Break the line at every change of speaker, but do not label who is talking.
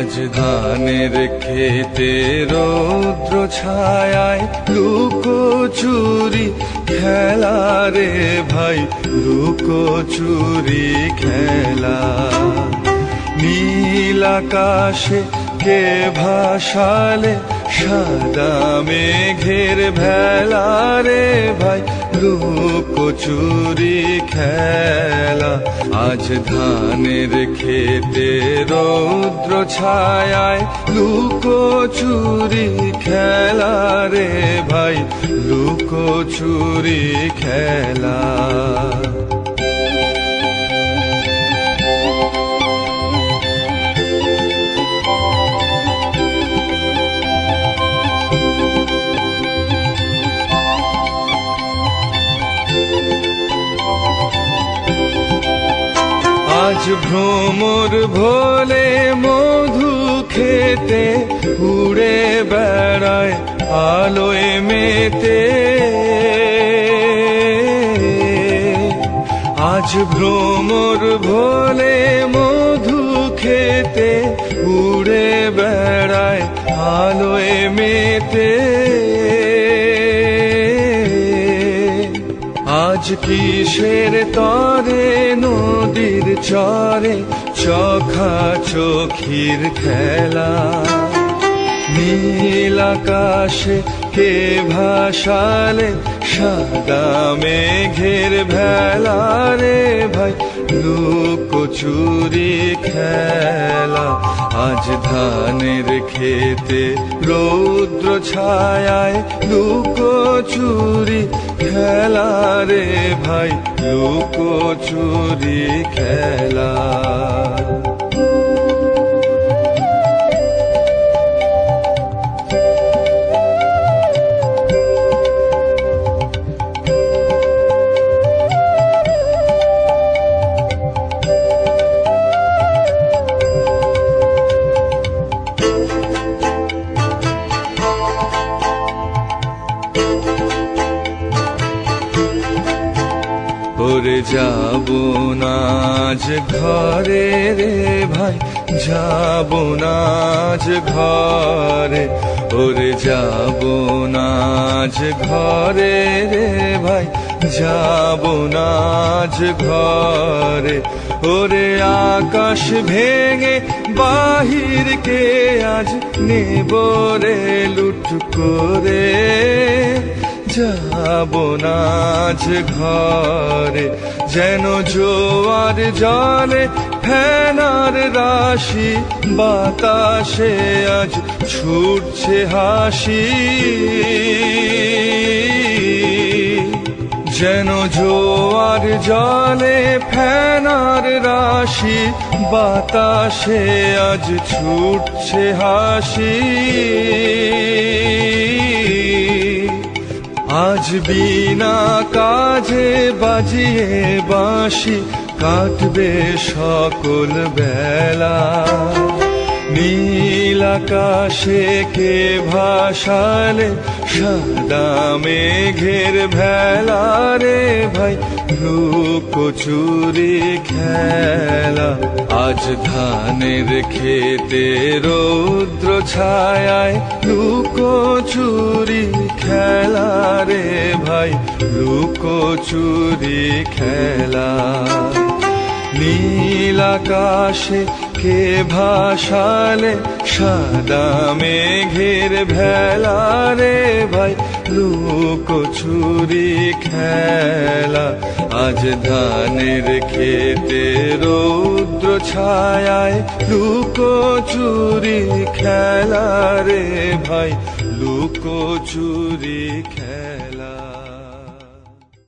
আজ ধানের খেতে রৌদ্র ছায়ায় লুকোচুরি খেলা রে ভাই, লুকোচুরি খেলা। নীল আকাশে কে ভাসালে সাদা মেঘের ভেলা রে ভাই, লুকোচুরি খেলা। আজ ধানের খেতে রৌদ্র ছায়ায় লুকোচুরি খেলা রে ভাই, লুকোচুরি খেলা। আজ ভ্রমর ভোলে মধু খেতে উড়ে বেড়ায় আলোয় মেতে। আজ ভ্রমর ভোলে মধু খেতে উড়ে বেড়ায় আলোয় মেতে। আজ কিসের তরে নদীর চরে চোখা চোখির খেলা। নীল আকাশে কে ভাসালে সাদা মেঘের ভেলা রে ভাই, লুকোচুরি খেলা। আজ ধানের খেতে রৌদ্র ছায়ায় লুকোচুরি খেলা রে ভাই, লুকোচুরি খেলা। ওরে যাবো না আজ ঘরে রে ভাই, যাবো না আজ ঘরে। ওরে যাবো না আজ ঘরে রে ভাই, যাবো না আজ ঘরে। ওরে আকাশ ভেঙে বাহিরকে আজ নেব রে লুট করে। যাবো না আজ ঘরে, যেন জোয়ার জলে ফেনার রাশি বাতাসে আজ ছুটছে হাসি। যেন জোয়ার জলে ফেনার রাশি বাতাসে আজ ছুটছে হাসি। আজ বিনা কাজে বাজিয়ে বাঁশি কাটবে সকল বেলা। নীল আকাশে কে ভাসালে সাদা মেঘের ভেলা রে ভাই, লুকোচুরি খেলা। আজ ধানের খেতে রৌদ্র ছায়ায় লুকোচুরি খেলা রে ভাই, লুকোচুরি খেলা। নীল আকাশে কে ভাসালে সাদা মেঘের ভেলা রে ভাই, লুকোচুরি খেলা। আজ ধানের খেতে রৌদ্র ছায়ায় লুকোচুরি খেলা রে ভাই, লুকোচুরি খেলা।